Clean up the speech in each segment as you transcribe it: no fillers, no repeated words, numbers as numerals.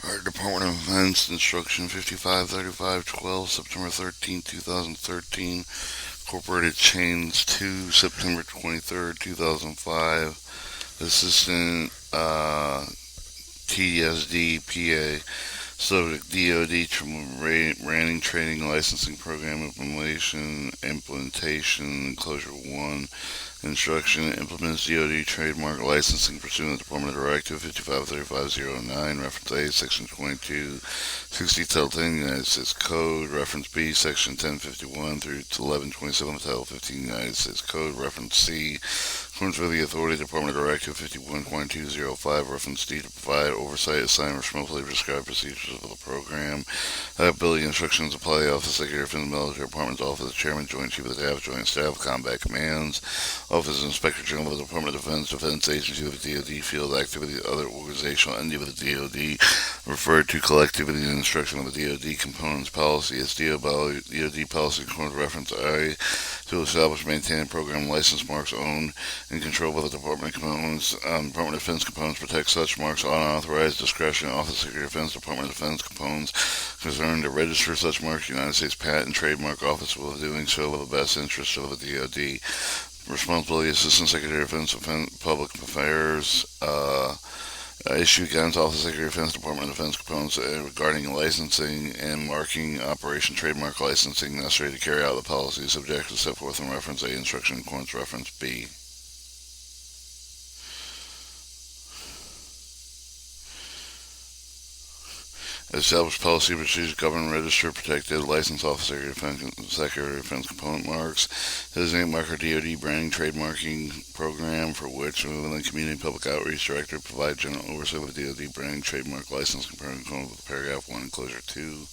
Our Department of Defense Instruction 553512, September 13, 2013. Incorporated Chains 2, September 23rd, 2005. Assistant TSD PA. Subject DoD Branding Training Licensing Program Implementation Enclosure 1. Instruction implements DoD trademark licensing pursuant to Department Directive 553509, Reference A, Section 2260, Title 10, United States Code, Reference B, Section 1051 through 1127, Title 15, United States Code, Reference C, accordance with the authority Department Directive 51.205, Reference D, to provide oversight, assign responsibility, prescribe procedures of the program. Liability instructions apply to the Office of Secretary of Defense Military Department's Office of Chairman, Joint Chief of Staff, Joint Staff, Combat Commands, Office of Inspector General of the Department of Defense, Defense Agency of the DoD, Field Activity, other organizational entity of the DoD, referred to collectivity and instruction of the DoD components policy as DoD policy according to reference I, to establish, maintain, and program license marks owned and controlled by the Department of Components. Department of Defense components protect such marks on unauthorized discretion. Office of Secretary of Defense, Department of Defense components concerned to register such marks. United States Patent and Trademark Office will be doing so with the best interest of the DoD. Responsibility Assistant Secretary of Defense, Public Affairs, issue guidance Office of Secretary of Defense, Department of Defense components regarding licensing and marking operation trademark licensing necessary to carry out the policies objectives set forth in reference A, instruction accordance reference B. Establish policy procedures govern register protected license officer Secretary of Defense component marks. Designate marker DoD branding trademarking program for which within the community public outreach director provide general oversight of DoD branding trademark license component with paragraph 1 enclosure 2.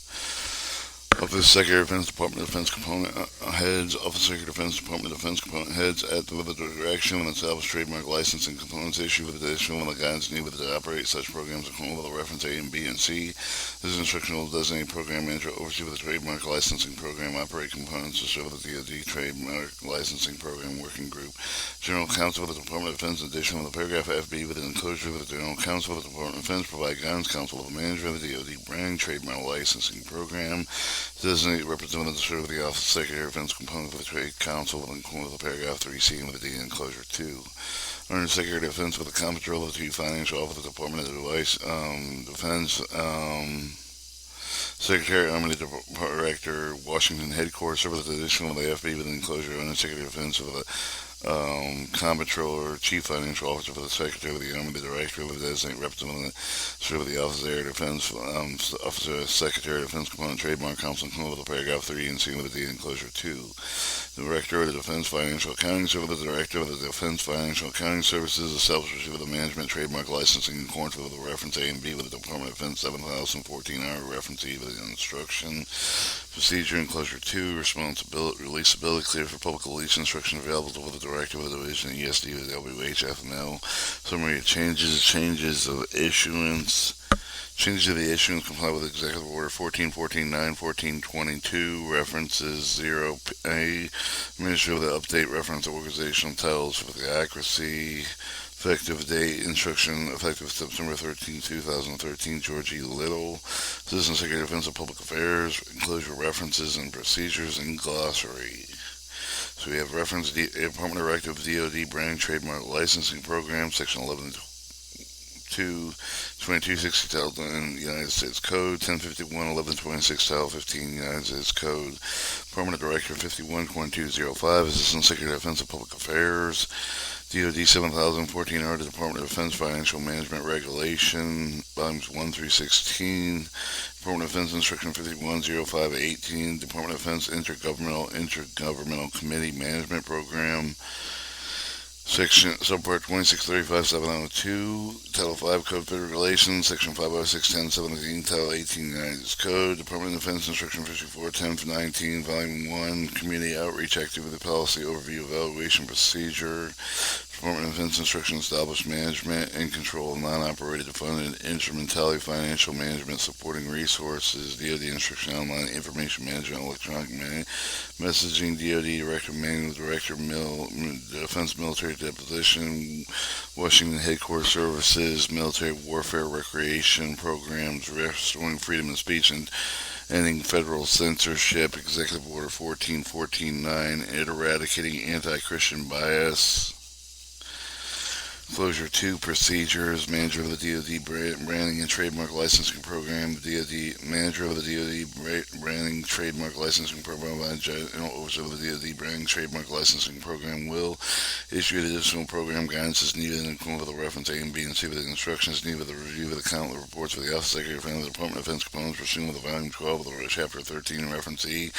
Office Secretary of Defense, Department of Defense component heads, Office Secretary of Defense, Department of Defense component heads, with the direction and establish trademark licensing components issue with the additional and the guidance needed to operate such programs according with the reference A and B and C. This instruction will designate program manager oversee with the trademark licensing program operate components to serve the DoD trademark licensing program working group. General Counsel of the Department of Defense, in addition with the paragraph FB with an enclosure of the General Counsel of the Department of Defense, provide guidance counsel of the manager of the DoD branding trademark licensing program. Designate representative to serve with the Office of Secretary of Defense component of the Trade Council with the paragraph 3C and with the D enclosure 2. Under Secretary of Defense with the comptroller of the Chief Financial Officer of the Department of Defense, Secretary, Army Director, Washington Headquarters, serve with the additional of the FB with the enclosure under Secretary of Defense with the Comptroller, Chief Financial Officer for the Secretary of the Army, the Director of the Designated Representative, serve with the Office of Air Defense, Officer Secretary of Defense Component Trademark Council, with the paragraph 3 and C with the D enclosure 2. Director of the Defense Financial Accounting Service, the Director of the Defense Financial Accounting Services, established with the Management Trademark Licensing in accordance with the reference A and B with the Department of Defense 7014 hour reference E with the instruction. Procedure enclosure 2, responsibility, releasability clear for public release instruction available to the Director of the Division ESD with WHFML. Summary of changes of issuance. Changes of the issuance comply with Executive Order 1414-9, 1422, references 0A, Ministry of the Update, reference organizational titles for the accuracy, effective date, instruction, effective September 13, 2013, George E. Little, Assistant Secretary of Defense of Public Affairs, enclosure references and procedures and glossary. So we have reference Department Directive DoD Branding Trademark Licensing Program, Section 11 2260 Title 10 United States Code, 1051 1126 Title 15 United States Code, Department Director 51.205, Assistant Secretary of Defense of Public Affairs, DoD 7014R, the Department of Defense Financial Management Regulation, Volumes 1 through 16, Department of Defense Instruction 510518, Department of Defense Intergovernmental Committee Management Program, Section Subpart 2635-702, Title 5 Code Federal Regulations, Section 506-10-17, Title 18 United States Code, Department of Defense Instruction 54-10-19, Volume 1, Community Outreach Activity Policy Overview Evaluation Procedure, Department of Defense instruction established management and control of non-operated funded instrumentality financial management supporting resources, DoD instruction online information management, electronic messaging, DoD Director Manual, Director Defense Military Deposition, Washington Headquarters Services, Military Warfare Recreation Programs, Restoring Freedom of Speech and Ending Federal Censorship, Executive Order 1414-9, Eradicating Anti-Christian Bias, Closure 2 Procedures, Manager of the DoD Branding and Trademark Licensing Program, Manager of the DoD Branding Trademark Licensing Program, General Officer of the DoD Branding Trademark Licensing Program will issue additional program guidance as needed in accordance with the reference A and B and C with the instructions needed with the review of the count of the reports of the Office Secretary of the Department of Defense components pursuant with the Volume 12 of the Chapter 13 reference E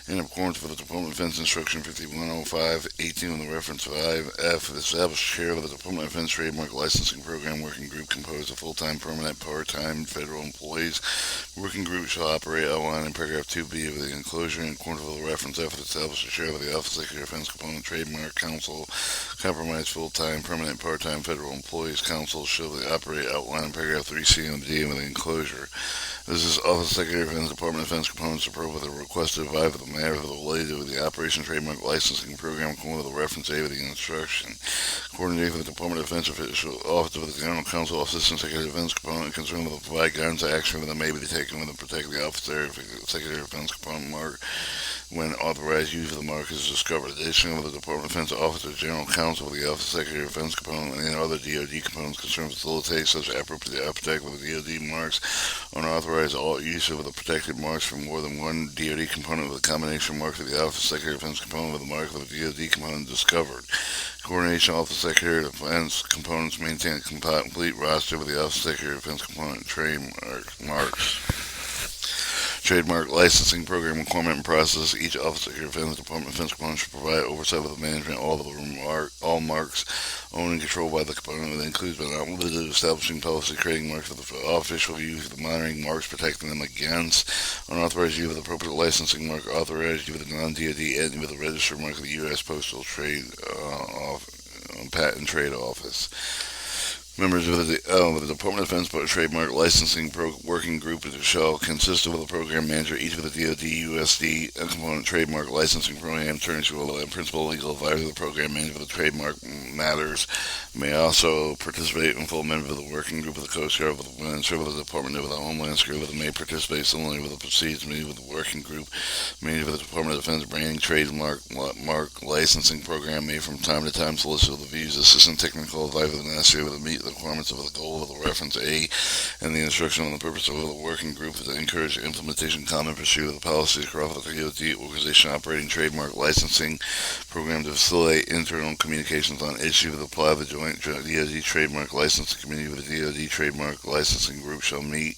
in accordance with the Department of Defense Instruction 5105, 18 with the reference 5F, established chair of the Department of Defense Trademark Licensing Program Working Group composed of full-time, permanent, part-time federal employees. Working group shall operate outlined in paragraph 2B of the enclosure in accordance with the reference F, established the chair of the Office Secretary of Defense Component Trademark Council, compromised full-time, permanent, part-time federal employees council shall operate outlined in paragraph 3C and D of the enclosure. This is Office Secretary of Defense Department of Defense components approve with a request to advise of the matter related to the Operation Trademark Licensing Program according with the reference A of the instruction. Coordinate with the Department of Defense official Office of the General Counsel, Assistant Secretary of Defense component concerned with the provide guidance to action that may be taken with the protect the Officer Secretary of Defense component mark when authorized use of the mark is discovered. Additionally, with the Department of Defense Officer General Counsel of the Office Secretary of Defense component and other DoD components concerned facilitate such appropriate protect with the DoD marks unauthorized all use of the protected marks from more than one DoD component with a combination mark of the Office Secretary of Defense component with the mark of the DoD component discovered. Coordination Office Secretary of Defense components maintain a complete roster with the Office Secretary of Defense component trademark marks. Trademark licensing program requirement and process. Each Office Secretary of Defense Department of Defense component should provide oversight of the management of all marks owned and controlled by the component that includes but not limited to establishing policy, creating marks for the official use of the monitoring marks, protecting them against unauthorized use of the appropriate licensing mark, authorized use of the non-DoD entity with the registered mark of the U.S. Postal Trade Patent Trade Office. Members of the Department of Defense Trademark Licensing Working Group shall consist of the program manager, each of the DoD USD component trademark licensing program attorneys and principal legal advisor of the program manager of the trademark matters may also participate in full member of the working group of the Coast Guard and serve with the Department of the Homeland Security may participate similarly with the proceeds meeting with the working group manager of the Department of Defense Branding Trademark Licensing Program may from time to time solicit the views assistant technical advisor necessary to meet the requirements of the goal of the reference A and the instruction on the purpose of the working group to encourage the implementation, common pursuit of the policies across the DoD organization operating trademark licensing program to facilitate internal communications on issues that apply to the joint DoD trademark licensing committee with the DoD trademark licensing group shall meet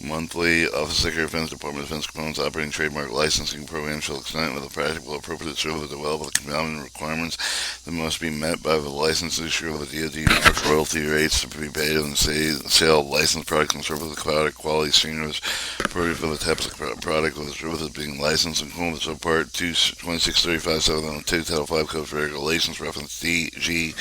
monthly. Office Secretary of Defense Department of Defense components operating trademark licensing program shall extend with a practical appropriate service to develop the common requirements that must be met by the license issuer of the DoD royalty rates to be paid on the sale of licensed products and services, quality standards appropriate for the types of product with the services being licensed in accordance with Part 2635.702 Title 5 Code of Regulations reference DG.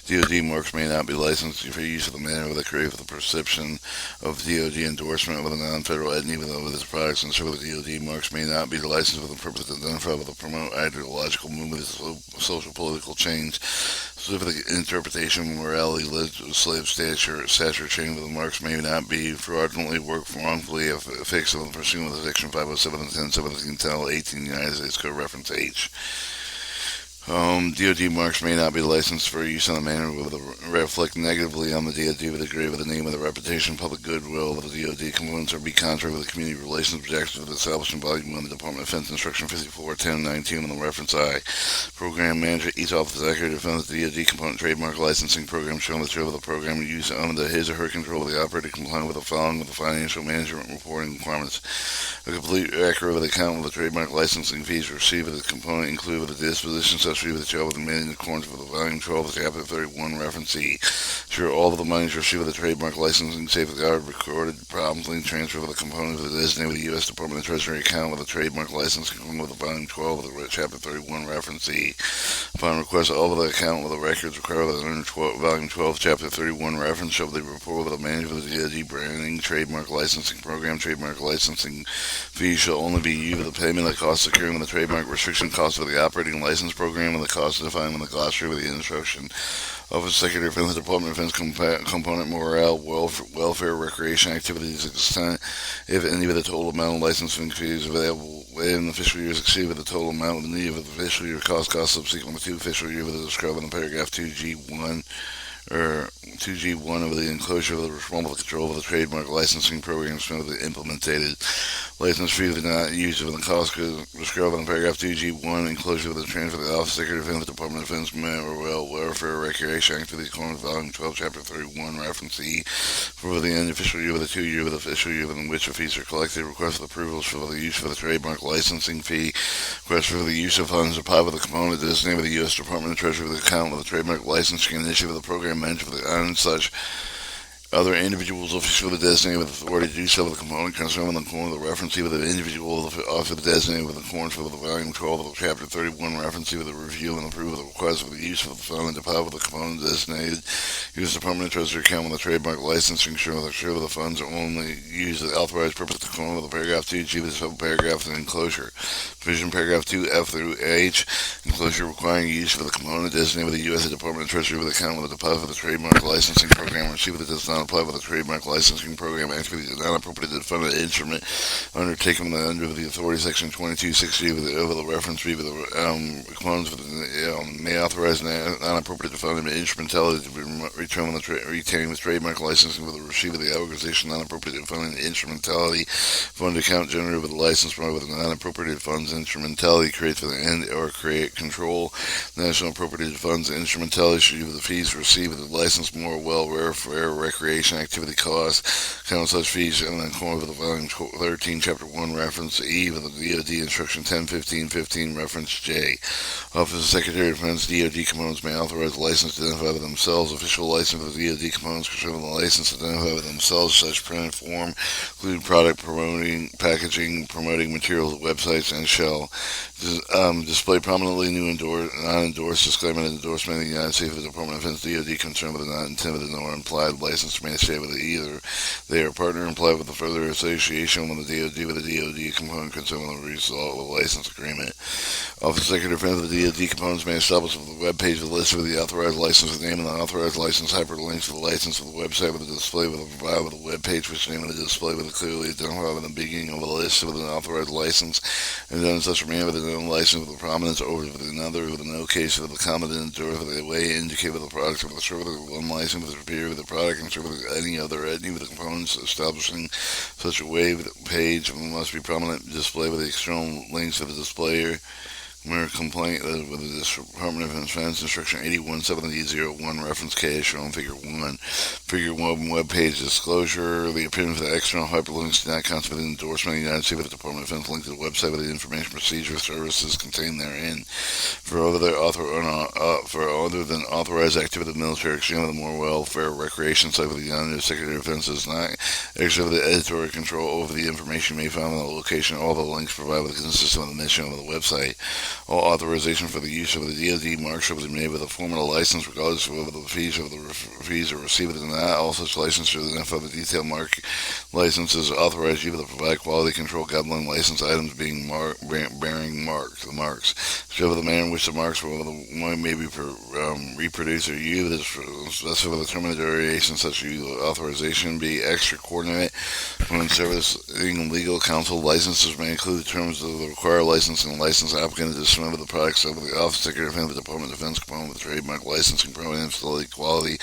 DoD marks may not be licensed for use of the manner of the creative for the perception of DoD endorsement with a non-federal entity with its products and services. DoD marks may not be licensed for the purpose to identify with the promote ideological movement, social political change, specific interpretation, morality, legislative stature change with the marks may not be fraudulently wrongfully affixed on the pursuant of Section 507 and 1017 Title 18 United States Code reference H. DoD marks may not be licensed for use in a manner that reflect negatively on the DoD with degree with the name of the reputation, public goodwill of the DoD components or be contrary with the community relations objectives of the establishment volume 1 of the Department of Defense Instruction 54-10-19 on the reference I. Program manager, each office secretary of defense DoD component trademark licensing program showing the show of the program use under his or her control of the operator complying with the following with the financial management reporting requirements. A complete record of the account of the trademark licensing fees received with the component included with the disposition such fee with the shall be made in accordance with the Volume 12 of Chapter 31, Reference E. Sure, all of the monies received with the trademark licensing safeguard recorded promptly transfer of the components of the designated U.S. Department of Treasury account with the trademark licensing with the Volume 12 of the Chapter 31, Reference E. Upon request, all of the account with the records required with the Volume 12, Chapter 31 reference shall be reported with the manager of the DoD branding trademark licensing program. Trademark licensing fees shall only be used with the payment of the cost of carrying the trademark restriction costs of the operating license program and the cost of defining the glossary with the instruction. Office Secretary of Defense, Department of Defense component morale, welfare, recreation activities extent, if any of the total amount of licensing fees available in the fiscal year exceed the total amount of the need of the fiscal year cost subsequent to fiscal year with the described in the paragraph 2G1 or 2G1 of the enclosure of the responsible control of the trademark licensing program of the implemented license fee is not used in the cost described in paragraph 2G1 enclosure of the transfer of the Office Secretary of Defense, Department of Defense, Welfare, Recreation Activity, according to Volume 12, Chapter 31, Reference E, for the end of fiscal year with the 2 year with the fiscal year in which the fees are collected. Request for approvals for the use of the trademark licensing fee. Request for the use of funds applied with the component designated with the U.S. Department of Treasury with the account with the trademark licensing initiative of the program manager for the and such other individuals officially designated with authority to do so with the component concerning the corner of the reference with an individual officially designated with the corner for the Volume 12 of the Chapter 31 reference with a review and approval of the request for the use of the fund and deposit with the component designated U.S. Department of Treasury account with the trademark licensing sure that the funds are only used at authorized purpose of the corner of the paragraph 2G with the subparagraph and enclosure. Provision paragraph 2F through H enclosure requiring use of the component designated with the U.S. Department of Treasury with account with the deposit of the trademark licensing program received that does not apply with the trademark licensing program activity is not appropriate to fund an instrument undertaken under the authority section 2260 with the reference fee with the components may authorize not appropriate to fund an instrumentality to be retaining the trademark licensing with the receipt of the organization non appropriate to fund an instrumentality fund account generated with the license provided with a non appropriated funds instrumentality creates for the end or create control national appropriated funds instrumentality should use the fees received with the license more welfare recreation activity costs count such fees in the corner of the Volume 13 Chapter 1 reference E with the DoD instruction 10.15.15 reference J. Office of Secretary of Defense DoD components may authorize the license to identify with themselves official license for the DoD components concerning the license to identify with themselves such printed form include product promoting packaging promoting materials websites and shall display prominently new non-endorsed disclaimer and endorsement of the United States of the Department of Defense DoD concerned with the not intended nor implied license may say with either they are partner implied with the further association with the DoD with the DoD component concerned with the result of the license agreement. Office Secretary of Defense of the DoD components may establish with the web page the list of the authorized license with the name of the authorized license hyperlinks to the license of the website with the display with the provide with the web page which name of the display with a clearly identified with the beginning of a list with an authorized license and done in such a manner with a license with a prominence over with another with no case of the competent or with the way indicated with the product with the server with one license with the repeater with the product and server with any of the components establishing such a way with the page must be prominent display with the external links of the displayer where complaint with the Department of Defense instruction 817001 reference K shown on figure 1. Figure 1 web page disclosure. The appearance of the external hyperlinks do not constitute an endorsement of the United States with the Department of Defense link to the website with the information procedure services contained therein. For other than authorized activity of the military exchange of the more welfare recreation site with the United Secretary of Defense does not exercise the editorial control over the information may find on the location. All the links provided with consistent with the mission of the website. All authorization for the use of the DoD mark shall be made with a form of the license, regardless of whether the fees are received or not. All such license should identify the detailed mark licenses authorized you to provide quality control guideline license items being bearing marks. The marks show the manner in which the marks may be reproduced or used. Specify the term of the duration such authorization be extra coordinate when servicing legal counsel. Licenses may include the terms of the required license and license applicant to display the products of the Office Secretary of Defense, the Department of Defense component with trademark licensing program, facility quality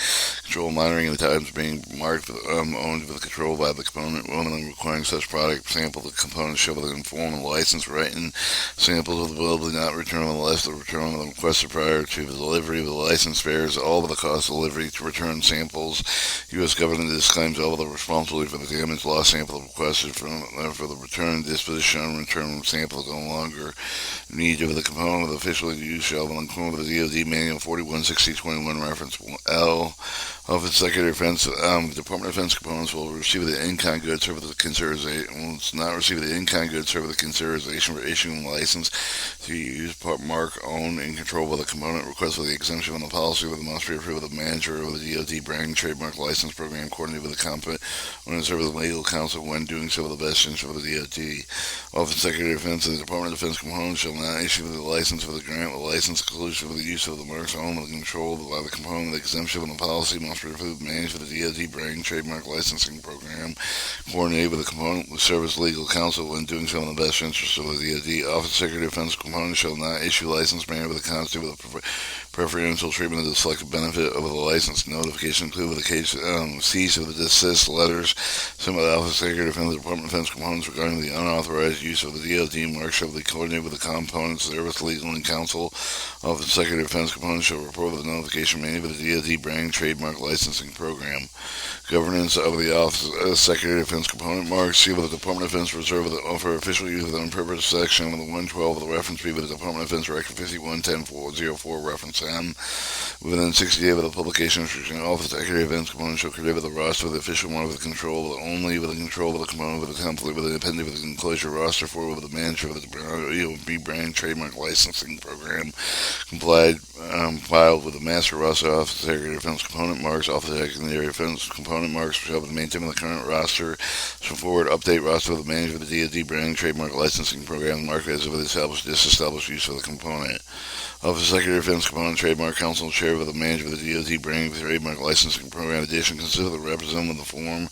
control monitoring and the items being marked owned with control by the component woman requiring such product sample the component show with an informed license written samples will be not returned unless the return of them requested prior to the delivery of the license bears all of the cost of delivery to return samples. U.S. government disclaims all of the responsibility for the damage loss sample requested for the return disposition and return samples no longer need to with the component with official use shall include with the DoD Manual 416021 reference L. Office Secretary of Defense, Department of Defense components will receive the in-kind goods served with the consideration, will not receive the in-kind goods served with the consideration for issuing a license to use part mark owned and controlled by the component request for the exemption from the policy with must be approved with the manager of the DoD brand trademark license program coordinated with the competent when served with legal counsel when doing so with the best interest of the DoD. Office Secretary of Defense and the Department of Defense components shall not issue the license for the grant, the license exclusive for the use of the marks owned and controlled by the component. The exemption from the policy must be approved managed for the DoD brand trademark licensing program coordinated with the component with service legal counsel when doing so in the best interest of the DoD. Office Secretary of Defense component shall not issue license managed with the constitute with the preferential treatment of the selected benefit of the license. Notification included with the case cease of the desist letters sent by the Office Secretary of Defense, the Department of Defense components regarding the unauthorized use of the DoD mark shall be coordinated with the components service legal and counsel. Office Secretary of Defense components shall report with the notification made by the DoD brand trademark licensing program. Governance of the Office Secretary of Defense component marks. See with the Department of Defense reserve for official use within purpose section of the 112 of the reference B with the Department of Defense Directive 5110.404 reference M. Within 60 days of the publication restriction, Office Secretary of Defense component shall create with the roster of the official mark with the control only with the control of the component with the template with the appendix with the enclosure roster for with the manager of the EOB brand trademark licensing program complied filed with the master roster. Office Secretary of Defense component marks. Office Secretary of Defense component marks shall be maintained the current roster. So forward update roster of the manager of the DoD brand trademark licensing program mark as of the established disestablished use of the component. Office Secretary of Defense component trademark counsel chair with the manager of the DoD brand trademark licensing program addition consists of the representative of the form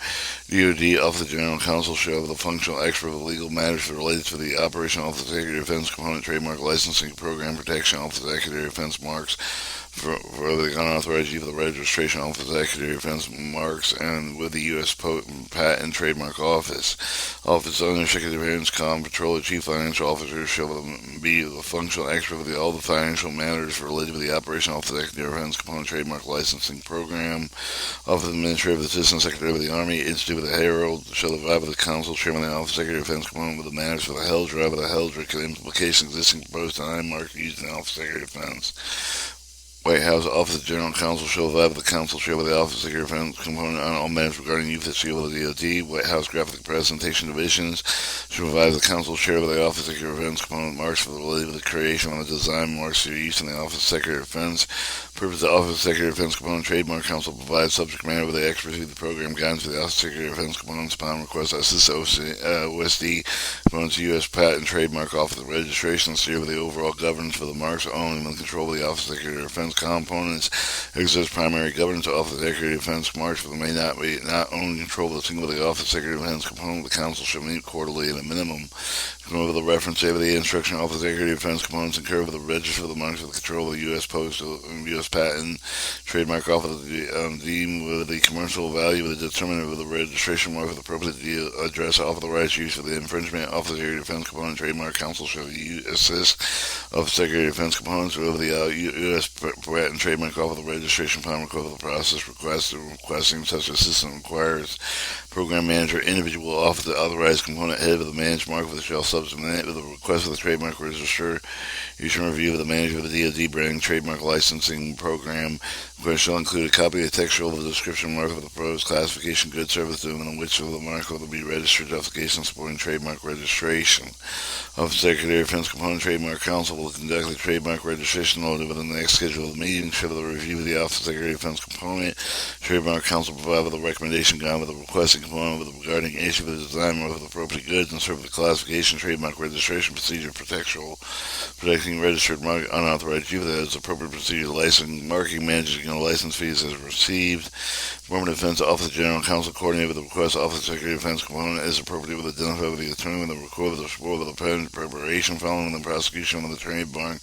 DoD Office of General Counsel shall have the functional expert of legal matters related to the operation of the Secretary of Defense component trademark licensing program protection. Office Secretary of Defense marks for the unauthorized use of the registration. Office Secretary of Defense marks and with the U.S. Patent and Trademark Office. Office Under Secretary of Defense Comptroller Chief Financial Officer shall be the functional expert of all the financial matters related to the operation of the Secretary of Defense component trademark licensing program. Office Administrative Assistant Secretary of the Army Institute with the Herald shall advise with the Council Chairman of the Office Secretary of Defense component with the matters for the held drive of the held implication existing proposed time mark used in the Office Secretary of Defense. White House Office of General Counsel shall advise the Council Chair with the Office of Secretary of Defense component on all matters regarding youth at seal of the DoD. White House Graphic Presentation Divisions shall advise the Council Chair with the Office of Secretary of Defense component marks for the related to the creation of the design marks for use in the Office of Secretary of Defense. Purpose of the Office of Secretary of Defense component trademark counsel provides subject matter with the expertise of the program guidance for the Office of Secretary of Defense components upon request. Assist OSD components U.S. Patent and Trademark Office of Registration and steer with the overall governance for the marks owned and the control of the Office of Secretary of Defense components. Exercise primary governance of the Office of Secretary of Defense marks for the may not be not own and control of the single the Office of Secretary of Defense component. The Council shall meet quarterly at a minimum. Over the reference date of the instruction Office of Secretary of Defense components incur with the register of the marks of the control of the U.S. Postal U.S. Patent Trademark Office of the commercial value of the determinant of the registration mark of the appropriate address authorized use for the infringement. Office of Secretary of Defense component trademark counsel shall assist Office of Secretary of Defense components over the U.S. Patent Trademark Office of the registration upon request of the process requesting such assistance requires program manager individual office the authorized component head of the managed mark of the shall submit with the request of the trademark registrar. You shall review of the manager of the DoD brand trademark licensing program. Request shall include a copy of the textual of the description mark of the proposed classification good service doing in which of the mark will be registered application supporting trademark registration. Office Secretary of Defense component trademark counsel will conduct the trademark registration audit within the next scheduled meeting. Shall the review of the Office of Secretary of Defense component trademark counsel provide with a recommendation guide with the requesting component with regarding issue of the design mark of the appropriate goods and serve the classification trademark registration procedure for textual protecting registered mark unauthorized use as appropriate procedure license marking managing and license fees as received. Department of Defense Office of General Counsel coordinate with the request Office of Secretary of Defense component as appropriate with identify with the attorney with the record of the support of the preparation following the prosecution of the trademark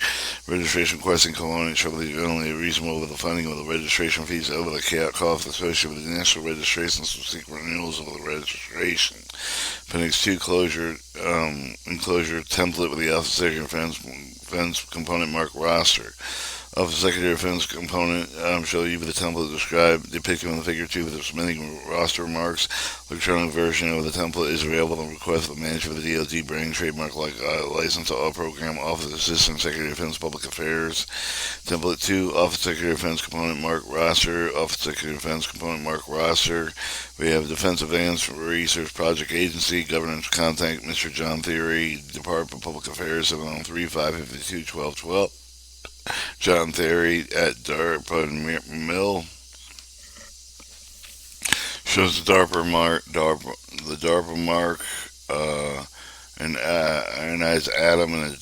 registration requesting component shall be generally reasonable with the funding of the registration fees over the cost associated with the initial registration subsequent renewals of the registration. Appendix 2 enclosure template with the Office of Secretary of Defense component mark roster. of the Secretary of Defense component show you the template described depicted on the figure 2 with the submitting roster remarks. Electronic version of the template is available on request of the manager of the DoD branding trademark license to all program Office Assistant Secretary of Defense Public Affairs. Template 2, Office Secretary of Defense component mark roster, Office Secretary of Defense component mark roster. We have Defense Advanced Research Project Agency, Governance Contact, Mr. John Theory, Department of Public Affairs, 703-552-1212. John Theory at DARPA Mill shows the DARPA mark, and as Adam and the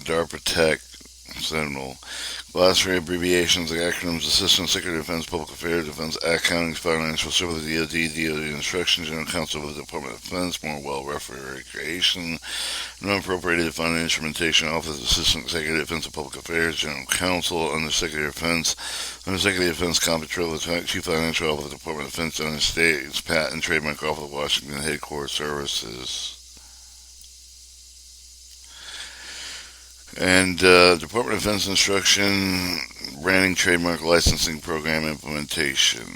DARPA Tech Sentinel. Glossary abbreviations, the acronyms: Assistant Secretary of Defense, Public Affairs, Defense Accounting, Financial Service, DoD Instructions, General Counsel of the Department of Defense, More Well Recreation, Non-Appropriated Fund Instrumentation, Office Assistant Secretary of Defense and Public Affairs, General Counsel, Under Secretary of Defense, Under Secretary of Defense, Comptroller, Chief Financial Officer of the Department of Defense, United States, Patent and Trademark Office of Washington Headquarters Services. And Department of Defense Instruction, Branding Trademark Licensing Program Implementation.